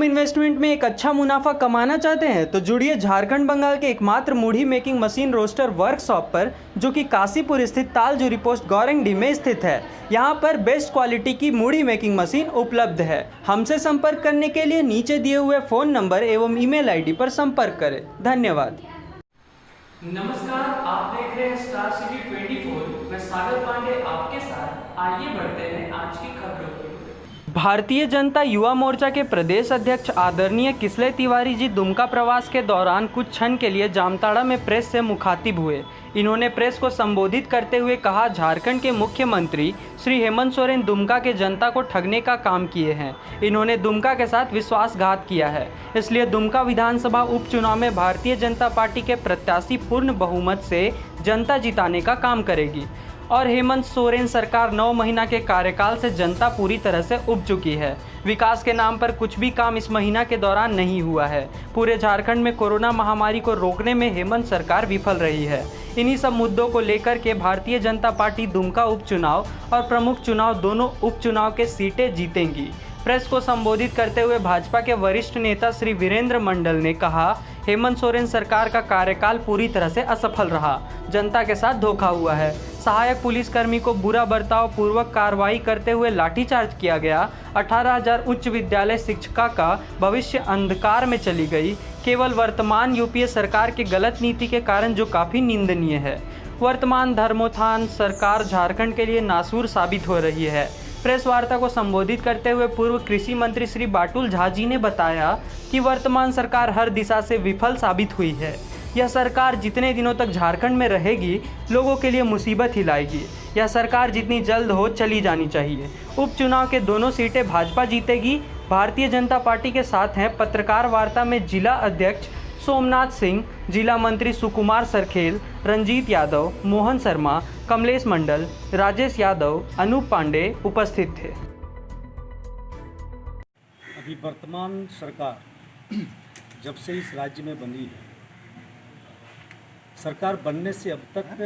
कम investment में एक अच्छा मुनाफा कमाना चाहते हैं तो जुड़िए झारखंड बंगाल के एकमात्र मूढ़ी मेकिंग मशीन रोस्टर वर्कशॉप पर, जो कि काशीपुर स्थित तालजुरी पोस्ट गौरंगडी में स्थित है। यहां पर बेस्ट क्वालिटी की मूढ़ी मेकिंग मशीन उपलब्ध है। हमसे संपर्क करने के लिए नीचे दिए हुए फ़ोन नंबर एवं ईमेल आईडी पर संपर्क करें। धन्यवाद। नमस्कार, आप देख रहे हैं स्टार सिटी 24। मैं सागर पांडे आपके साथ। आइए बढ़ते हैं आज की खबरों की। भारतीय जनता युवा मोर्चा के प्रदेश अध्यक्ष आदरणीय किसले तिवारी जी दुमका प्रवास के दौरान कुछ क्षण के लिए जामताड़ा में प्रेस से मुखातिब हुए। इन्होंने प्रेस को संबोधित करते हुए कहा, झारखंड के मुख्यमंत्री श्री हेमंत सोरेन दुमका के जनता को ठगने का काम किए हैं। इन्होंने दुमका के साथ विश्वासघात किया है, इसलिए दुमका विधानसभा उपचुनाव में भारतीय जनता पार्टी के प्रत्याशी पूर्ण बहुमत से जनता जिताने का काम करेगी और हेमंत सोरेन सरकार 9 महीना के कार्यकाल से जनता पूरी तरह से उब चुकी है। विकास के नाम पर कुछ भी काम इस महीना के दौरान नहीं हुआ है। पूरे झारखंड में कोरोना महामारी को रोकने में हेमंत सरकार विफल रही है। इन्हीं सब मुद्दों को लेकर के भारतीय जनता पार्टी दुमका उपचुनाव और प्रमुख चुनाव दोनों उपचुनाव के सीटें जीतेंगी। प्रेस को संबोधित करते हुए भाजपा के वरिष्ठ नेता श्री वीरेंद्र मंडल ने कहा, हेमंत सोरेन सरकार का कार्यकाल पूरी तरह से असफल रहा। जनता के साथ धोखा हुआ है। सहायक पुलिसकर्मी को बुरा बर्ताव पूर्वक कार्रवाई करते हुए लाठीचार्ज किया गया। 18,000 उच्च विद्यालय शिक्षिका का भविष्य अंधकार में चली गई, केवल वर्तमान यूपीए सरकार की गलत नीति के कारण, जो काफ़ी निंदनीय है। वर्तमान धर्मोत्थान सरकार झारखंड के लिए नासूर साबित हो रही है। प्रेस वार्ता को संबोधित करते हुए पूर्व कृषि मंत्री श्री बाटुल झा जी ने बताया कि वर्तमान सरकार हर दिशा से विफल साबित हुई है। यह सरकार जितने दिनों तक झारखंड में रहेगी, लोगों के लिए मुसीबत ही लाएगी। यह सरकार जितनी जल्द हो चली जानी चाहिए। उपचुनाव के दोनों सीटें भाजपा जीतेगी। भारतीय जनता पार्टी के साथ हैं पत्रकार वार्ता में जिला अध्यक्ष सोमनाथ सिंह, जिला मंत्री सुकुमार सरखेल, रंजीत यादव, मोहन शर्मा, कमलेश मंडल, राजेश यादव, अनूप पांडे उपस्थित थे। अभी वर्तमान सरकार जब से इस राज्य में बनी है, सरकार बनने से अब तक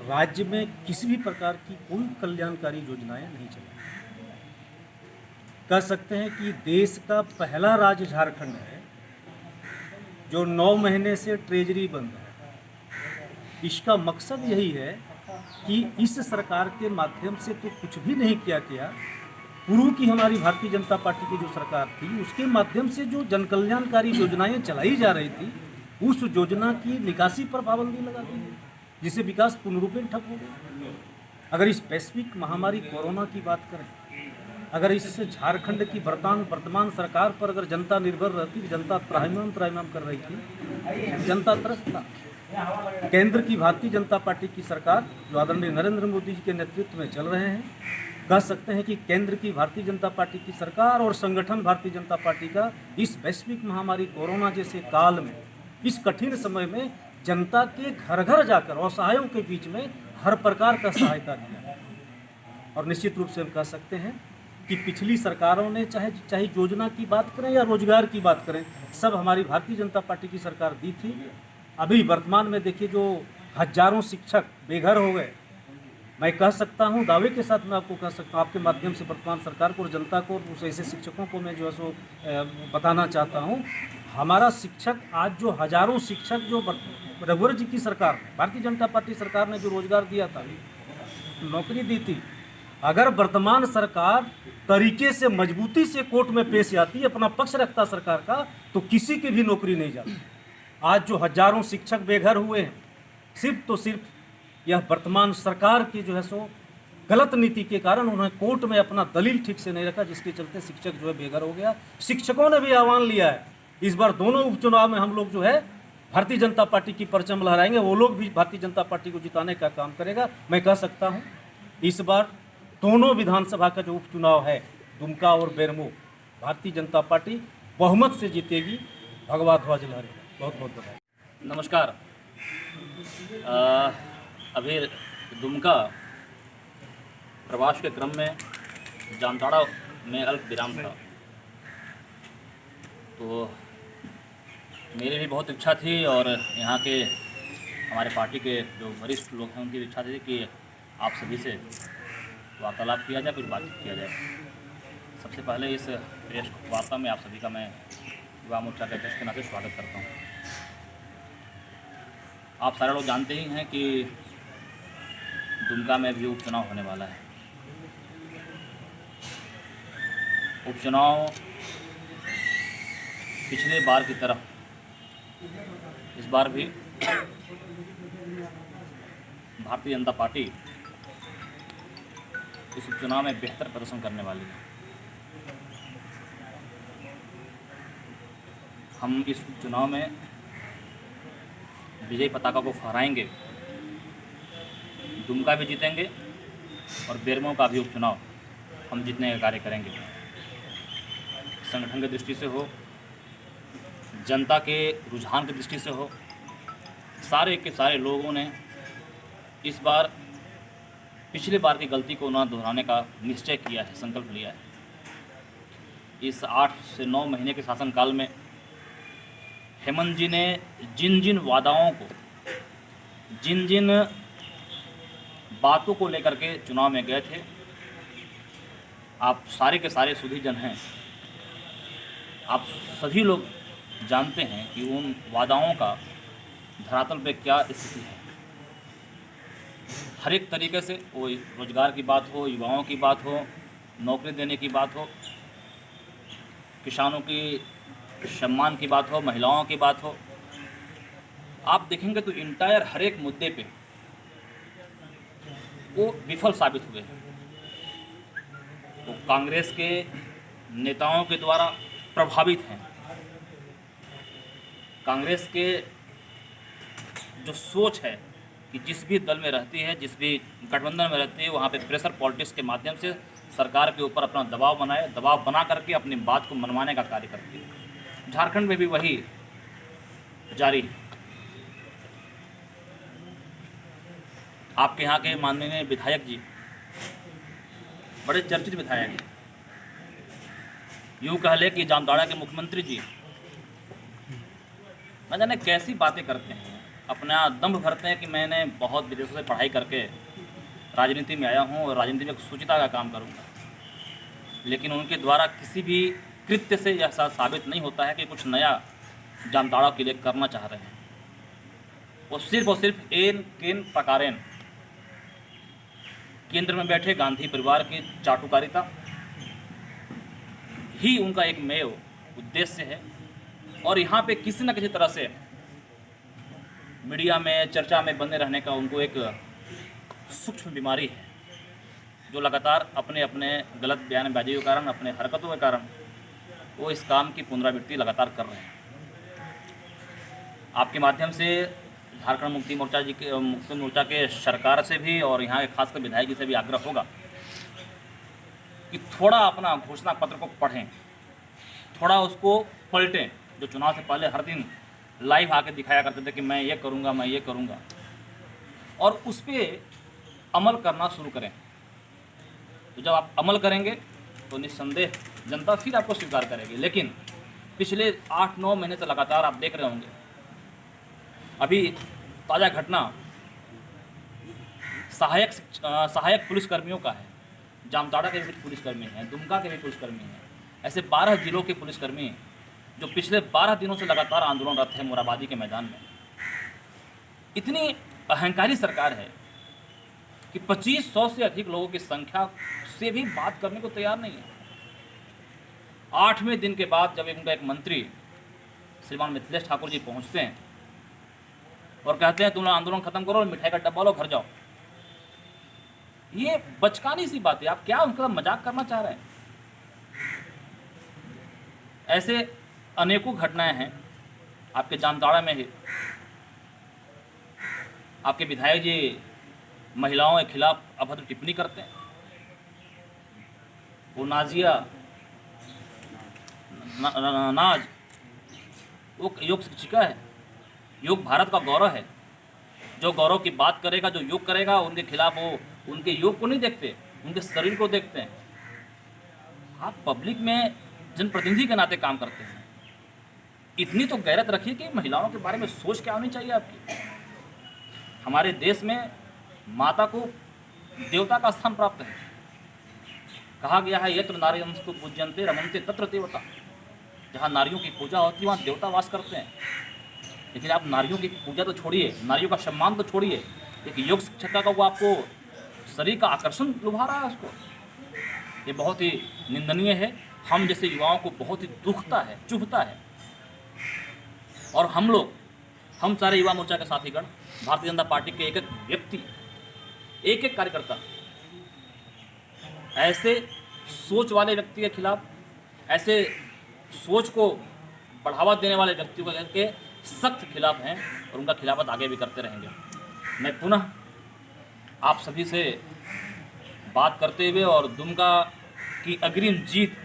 राज्य में किसी भी प्रकार की कोई कल्याणकारी योजनाएं नहीं चली। कह सकते हैं कि देश का पहला राज्य झारखंड है जो 9 महीने से ट्रेजरी बंद है। इसका मकसद यही है कि इस सरकार के माध्यम से तो कुछ भी नहीं किया गया। पूर्व की हमारी भारतीय जनता पार्टी की जो सरकार थी, उसके माध्यम से जो जनकल्याणकारी योजनाएं चलाई जा रही थी, उस योजना की निकासी पर पाबंदी लगा दी है, जिससे विकास पूर्ण रूप में ठप हो गया। अगर इस वैश्विक महामारी कोरोना की बात करें, अगर इस झारखंड की वर्तमान सरकार पर अगर जनता निर्भर रहती, जनता त्राहिमाम कर रही थी, जनता त्रस्त था। केंद्र की भारतीय जनता पार्टी की सरकार, जो आदरणीय नरेंद्र मोदी जी के नेतृत्व में चल रहे हैं, कह सकते हैं कि केंद्र की भारतीय जनता पार्टी की सरकार और संगठन भारतीय जनता पार्टी का इस वैश्विक महामारी कोरोना जैसे काल में, इस कठिन समय में जनता के घर घर जाकर असहायों के बीच में हर प्रकार का सहायता दिया। और निश्चित रूप से हम कह सकते हैं कि पिछली सरकारों ने चाहे योजना की बात करें या रोजगार की बात करें, सब हमारी भारतीय जनता पार्टी की सरकार दी थी। अभी वर्तमान में देखिए, जो हजारों शिक्षक बेघर हो गए, मैं कह सकता हूं, दावे के साथ मैं आपको कह सकता हूं, आपके माध्यम से वर्तमान सरकार को और जनता को और उस ऐसे शिक्षकों को मैं जो है सो बताना चाहता हूं, हमारा शिक्षक आज जो हजारों शिक्षक जो रघुवर जी की सरकार, भारतीय जनता पार्टी सरकार ने जो रोजगार दिया था, नौकरी दी थी, अगर वर्तमान सरकार तरीके से मजबूती से कोर्ट में पेश आती, अपना पक्ष रखता सरकार का, तो किसी की भी नौकरी नहीं जाती। आज जो हजारों शिक्षक बेघर हुए हैं, सिर्फ तो सिर्फ यह वर्तमान सरकार की जो है सो गलत नीति के कारण उन्होंने कोर्ट में अपना दलील ठीक से नहीं रखा, जिसके चलते शिक्षक जो है बेघर हो गया। शिक्षकों ने भी आह्वान लिया है, इस बार दोनों उपचुनाव में हम लोग जो है भारतीय जनता पार्टी की परचम लहराएंगे, वो लोग भी भारतीय जनता पार्टी को जिताने का काम करेगा। मैं कह सकता हूँ इस बार दोनों विधानसभा का जो उपचुनाव है, दुमका और बेरमो, भारतीय जनता पार्टी बहुमत से जीतेगी, भगवा ध्वज लहरेगा। बहुत बहुत बधाई। नमस्कार। अभी दुमका प्रवास के क्रम में जामताड़ा में अल्प विराम था, तो मेरी भी बहुत इच्छा थी और यहाँ के हमारे पार्टी के जो वरिष्ठ लोग हैं उनकी भी इच्छा थी कि आप सभी से वार्तालाप किया जाए, कुछ बातचीत किया जाए। सबसे पहले इस प्रेस वार्ता में आप सभी का मैं युवा मोर्चा के अध्यक्ष के नाते स्वागत करता हूँ। आप सारे लोग जानते ही हैं कि दुमका में भी उपचुनाव होने वाला है। उपचुनाव पिछले बार की तरह इस बार भी भारतीय जनता पार्टी इस उपचुनाव में बेहतर प्रदर्शन करने वाली है। हम इस उपचुनाव में विजयी पताका को फहराएंगे, दुमका भी जीतेंगे और बेरमो का भी उपचुनाव हम जीतने का कार्य करेंगे। संगठन की दृष्टि से हो, जनता के रुझान की दृष्टि से हो, सारे के सारे लोगों ने इस बार पिछले बार की गलती को न दोहराने का निश्चय किया है, संकल्प लिया है। इस 8 से 9 महीने के शासनकाल में हेमंत जी ने जिन जिन वादाओं को, जिन जिन बातों को लेकर के चुनाव में गए थे, आप सारे के सारे सुधीजन हैं, आप सभी लोग जानते हैं कि उन वादाओं का धरातल पे क्या स्थिति है। हर एक तरीके से, वो रोजगार की बात हो, युवाओं की बात हो, नौकरी देने की बात हो, किसानों की सम्मान की बात हो, महिलाओं की बात हो, आप देखेंगे तो इंटायर हर एक मुद्दे पे वो विफल साबित हुए हैं। वो कांग्रेस के नेताओं के द्वारा प्रभावित हैं। कांग्रेस के जो सोच है कि जिस भी दल में रहती है, जिस भी गठबंधन में रहती है, वहाँ पे प्रेशर पॉलिटिक्स के माध्यम से सरकार के ऊपर अपना दबाव बनाए, दबाव बना करके अपनी बात को मनवाने का कार्य करती है। झारखंड में भी वही जारी है। आपके यहाँ के माननीय विधायक जी बड़े चर्चित विधायक हैं। यूँ कह ले कि जामताड़ा के मुख्यमंत्री जी न जाने कैसी बातें करते हैं, अपना दम्भ भरते हैं कि मैंने बहुत विदेशों से पढ़ाई करके राजनीति में आया हूँ और राजनीति में शुचिता का काम करूँगा। लेकिन उनके द्वारा किसी भी कृत्य से यह साबित नहीं होता है कि कुछ नया जामताड़ा के लिए करना चाह रहे हैं। वो सिर्फ और सिर्फ एन केन प्रकारेण केंद्र में बैठे गांधी परिवार की चाटुकारिता ही उनका एक मेव उद्देश्य है। और यहाँ पे किसी न किसी तरह से मीडिया में चर्चा में बने रहने का उनको एक सूक्ष्म बीमारी है, जो लगातार अपने अपने गलत बयानबाजी के कारण, अपने हरकतों के कारण वो इस काम की पुनरावृत्ति लगातार कर रहे हैं। आपके माध्यम से झारखंड मुक्ति मोर्चा के सरकार से भी और यहाँ के खासकर विधायक जी से भी आग्रह होगा कि थोड़ा अपना घोषणा पत्र को पढ़ें, थोड़ा उसको पलटें। जो चुनाव से पहले हर दिन लाइव आके दिखाया करते थे कि मैं ये करूँगा, मैं ये करूँगा, और उस पर अमल करना शुरू करें। तो जब आप अमल करेंगे तो निस्संदेह जनता फिर आपको स्वीकार करेगी। लेकिन पिछले 8-9 महीने से लगातार आप देख रहे होंगे, अभी ताज़ा घटना सहायक पुलिसकर्मियों का है। जामताड़ा के भी पुलिसकर्मी हैं, दुमका के भी पुलिसकर्मी हैं। ऐसे 12 जिलों के पुलिसकर्मी जो पिछले 12 दिनों से लगातार आंदोलनरत है मोराबादी के मैदान में। इतनी अहंकारी सरकार है कि 2500 से अधिक लोगों की संख्या से भी बात करने को तैयार नहीं है। 8वें दिन के बाद जब उनका एक मंत्री श्रीमान मिथिलेश ठाकुर जी पहुंचते हैं और कहते हैं तुम लोग आंदोलन खत्म करो, मिठाई का डब्बा लो, घर जाओ। ये बचकानी सी बात है। आप क्या उनका मजाक करना चाह रहे हैं? ऐसे अनेकों घटनाएं हैं आपके जामताड़ा में ही। आपके विधायक जी महिलाओं के खिलाफ अभद्र टिप्पणी करते हैं। वो नाजिया नाज वो योग शिक्षिका है, योग भारत का गौरव है। जो गौरव की बात करेगा, जो योग करेगा, उनके खिलाफ वो उनके योग को नहीं देखते, उनके शरीर को देखते हैं। आप पब्लिक में जनप्रतिनिधि के नाते काम करते हैं, इतनी तो गैरत रखिए कि महिलाओं के बारे में सोच क्या होनी चाहिए आपकी। हमारे देश में माता को देवता का स्थान प्राप्त है। कहा गया है यत्र नार्यंस्तु पूज्यन्ते रमन्ते तत्र देवता। जहाँ नारियों की पूजा होती है वहाँ देवता वास करते हैं। लेकिन आप नारियों की पूजा तो छोड़िए, नारियों का सम्मान तो छोड़िए, एक योग शिक्षक का वो आपको शरीर का आकर्षण लुभा रहा है उसको। ये बहुत ही निंदनीय है। हम जैसे युवाओं को बहुत ही दुखता है, चुभता है। और हम सारे युवा मोर्चा के साथीगण, भारतीय जनता पार्टी के एक एक व्यक्ति, एक एक कार्यकर्ता ऐसे सोच वाले व्यक्ति के खिलाफ, ऐसे सोच को बढ़ावा देने वाले व्यक्तियों के सख्त खिलाफ हैं और उनका खिलाफत आगे भी करते रहेंगे। मैं पुनः आप सभी से बात करते हुए और दुमका की अग्रिम जीत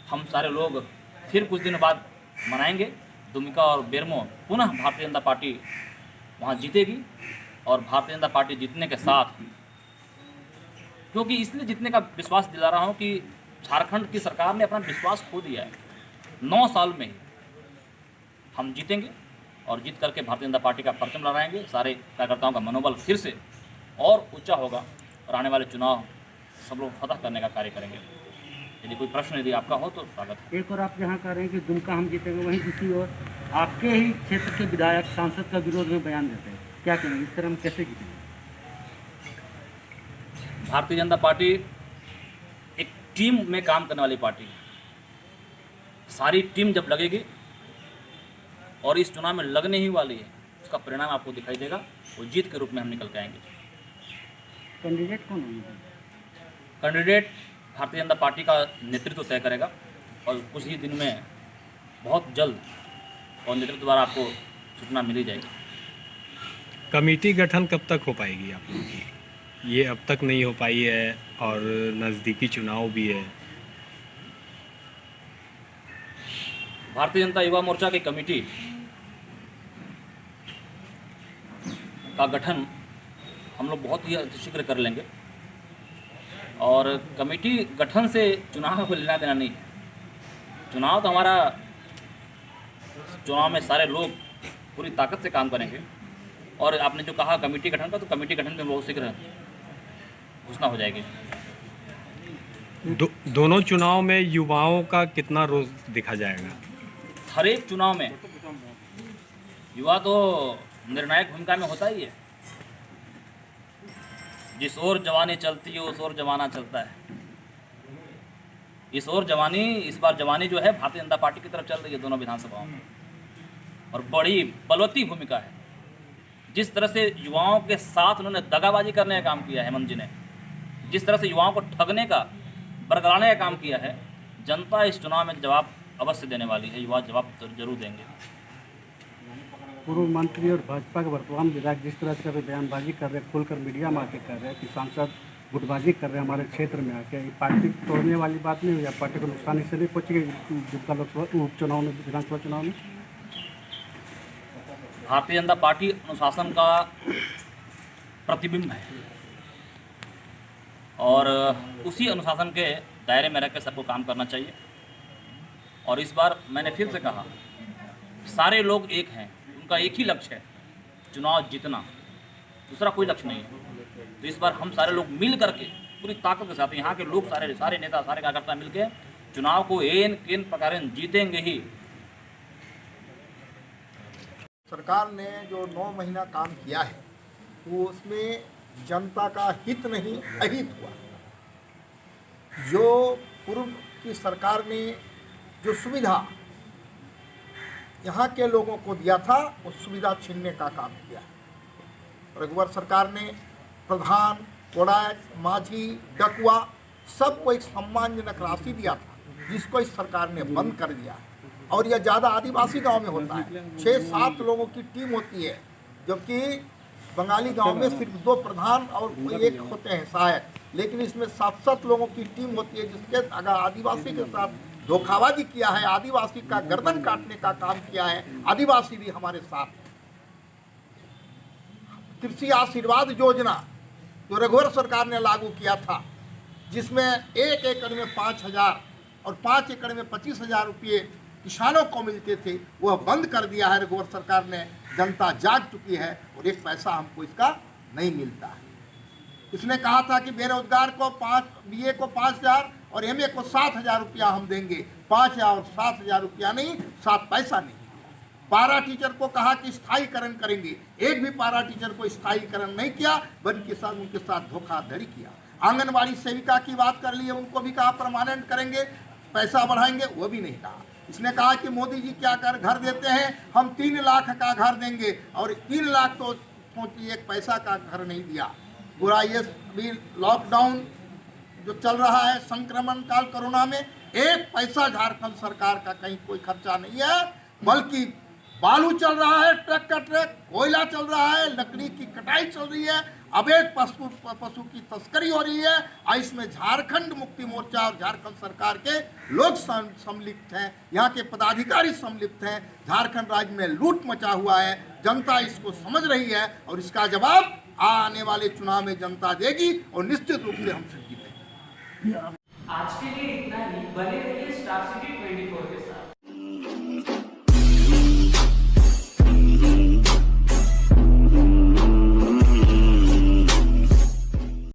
हम सारे लोग फिर कुछ दिन बाद मनाएंगे। दुमका और बेरमो पुनः भारतीय जनता पार्टी वहाँ जीतेगी और भारतीय जनता पार्टी जीतने के साथ, क्योंकि इसलिए जीतने का विश्वास दिला रहा हूँ कि झारखंड की सरकार ने अपना विश्वास खो दिया है। 9 साल में ही हम जीतेंगे और जीत करके भारतीय जनता पार्टी का परचम लहराएंगे। सारे कार्यकर्ताओं का मनोबल फिर से और ऊंचा होगा और आने वाले चुनाव सब लोग फतह करने का कार्य करेंगे। यदि कोई प्रश्न यदि आपका हो तो स्वागत है। एक और आप जहाँ कह रहे हैं कि दुमका हम जीतेंगे, वहीं दूसरी ओर आपके ही क्षेत्र के विधायक सांसद का विरोध में बयान देते हैं, क्या करेंगे? इस तरह हम कैसे जीतेंगे? भारतीय जनता पार्टी एक टीम में काम करने वाली पार्टी है। सारी टीम जब लगेगी और इस चुनाव में लगने ही वाली है, उसका परिणाम आपको दिखाई देगा। वो जीत के रूप में हम निकल के आएंगे। कैंडिडेट कौन होंगे? कैंडिडेट भारतीय जनता पार्टी का नेतृत्व तय करेगा और कुछ ही दिन में बहुत जल्द और नेतृत्व द्वारा आपको सूचना मिली जाएगी। कमेटी गठन कब तक हो पाएगी आप लोगों की? ये अब तक नहीं हो पाई है और नज़दीकी चुनाव भी है। भारतीय जनता युवा मोर्चा की कमेटी का गठन हम लोग बहुत ही शीघ्र कर लेंगे और कमेटी गठन से चुनाव को लेना देना नहीं है। चुनाव तो हमारा, चुनाव में सारे लोग पूरी ताकत से काम करेंगे। और आपने जो कहा कमेटी गठन का, तो कमेटी गठन में बहुत शीघ्र घोषणा हो जाएगी। दोनों चुनाव में युवाओं का कितना रोज दिखा जाएगा? हर एक चुनाव में युवा तो निर्णायक भूमिका में होता ही है। जिस ओर जवानी चलती है उस ओर जमाना चलता है। इस ओर जवानी, इस बार जवानी जो है भारतीय जनता पार्टी की तरफ चल रही है दोनों विधानसभाओं में, और बड़ी बलवती भूमिका है। जिस तरह से युवाओं के साथ उन्होंने दगाबाजी करने का काम किया है हेमंत जी ने, जिस तरह से युवाओं को ठगने का, बरगलाने का काम किया है, जनता इस चुनाव में जवाब अवश्य देने वाली है। युवा जवाब जरूर देंगे। पूर्व मंत्री और भाजपा के वर्तमान विधायक जिस तरह से अभी बयानबाजी कर रहे हैं, खुलकर मीडिया में आके कर रहे हैं कि सांसद गुटबाजी कर रहे हैं हमारे क्षेत्र में आके, ये पार्टी तोड़ने वाली बात नहीं हुई? पार्टी को नुकसान इससे नहीं पहुँचेगी दुमका लोकसभा उपचुनाव में, विधानसभा चुनाव में? भारतीय जनता पार्टी अनुशासन का प्रतिबिंब है और उसी अनुशासन के दायरे में रहकर सबको काम करना चाहिए। और इस बार मैंने फिर से कहा, सारे लोग एक हैं, उनका एक ही लक्ष्य है, चुनाव जीतना, दूसरा कोई लक्ष्य नहीं है। तो इस बार हम सारे लोग मिल करके पूरी ताकत के साथ, यहाँ के लोग सारे नेता, सारे कार्यकर्ता मिलकर चुनाव को केन प्रकार जीतेंगे ही। सरकार ने जो 9 महीना काम किया है वो उसमें जनता का हित नहीं अहित हुआ। जो पूर्व की सरकार ने जो सुविधा यहाँ के लोगों को दिया था, वो सुविधा छीनने का काम किया है। रघुवर सरकार ने प्रधान, कोड़ायत, माझी, डकुआ सबको एक सम्मानजनक राशि दिया था, जिसको इस सरकार ने बंद कर दिया। और यह ज़्यादा आदिवासी गांव में होता है, 6-7 लोगों की टीम होती है, जबकि बंगाली गांव में सिर्फ 2 प्रधान और 1 होते हैं सहायक, लेकिन इसमें 7-7 लोगों की टीम होती है। जिसके अगर आदिवासी के साथ धोखाबाजी किया है, आदिवासी का गर्दन काटने का काम किया है, आदिवासी भी हमारे साथ है। कृषि आशीर्वाद योजना जो रघुवर सरकार ने लागू किया था, जिसमें 1 एकड़ में 5,000 और 5 एकड़ में 25,000 रुपये किसानों को मिलते थे, वह बंद कर दिया है रघुवर सरकार ने। जनता जाग चुकी है और 1 पैसा हमको इसका नहीं मिलता है। इसने कहा था कि बेरोजगार को BA को 5,000 और MA को 7,000 रुपया हम देंगे। 5,000 और 7,000 रुपया नहीं, 7 पैसा नहीं। पारा टीचर को कहा कि स्थायीकरण करेंगे, एक भी पारा टीचर को स्थायीकरण नहीं किया, बल्कि उनके साथ धोखाधड़ी किया। आंगनबाड़ी सेविका की बात कर ली है, उनको भी कहा परमानेंट करेंगे, पैसा बढ़ाएंगे, वो भी नहीं कहा। इसने कहा कि मोदी जी क्या कर घर देते हैं, हम 3 लाख का घर देंगे, और 3 लाख तो सोचिए, एक पैसा का घर नहीं दिया। पूरा ये भी लॉकडाउन जो चल रहा है, संक्रमण काल कोरोना में, एक पैसा झारखंड सरकार का कहीं कोई खर्चा नहीं है, बल्कि बालू चल रहा है ट्रक का ट्रक, कोयला चल रहा है, लकड़ी की कटाई चल रही है, अवैध पशु की तस्करी हो रही है, और इसमें झारखंड मुक्ति मोर्चा और झारखंड सरकार के लोग सम्मिलित हैं, यहाँ के पदाधिकारी सम्मिलित हैं। झारखंड राज्य में लूट मचा हुआ है, जनता इसको समझ रही है, और इसका जवाब आने वाले चुनाव में जनता देगी, और निश्चित रूप से हम जीतेंगे। आज के लिए इतना ही। बने रहिए स्टार सिटी 24 के साथ।